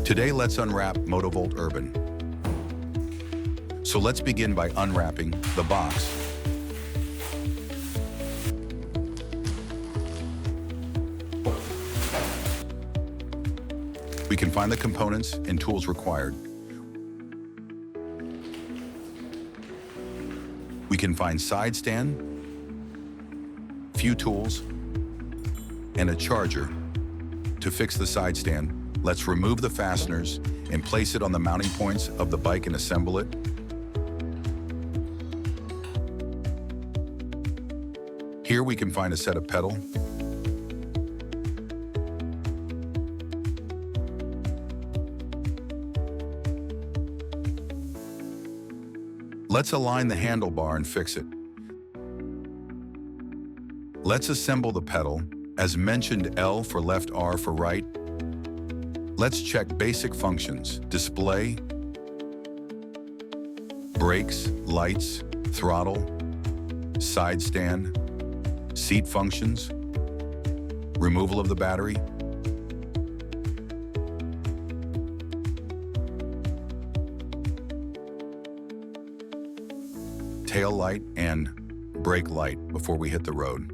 Today, let's unwrap Motovolt URBN. So let's begin by unwrapping the box. We can find the components and tools required. We can find side stand, few tools, and a charger. To fix the side stand, let's remove the fasteners and place it on the mounting points of the bike and assemble it. Here we can find a set of pedal, let's align the handlebar and fix it. Let's assemble the pedal, as mentioned, L for left, R for right. Let's check basic functions: display, brakes, lights, throttle, side stand, seat functions, removal of the battery, tail light and brake light before we hit the road.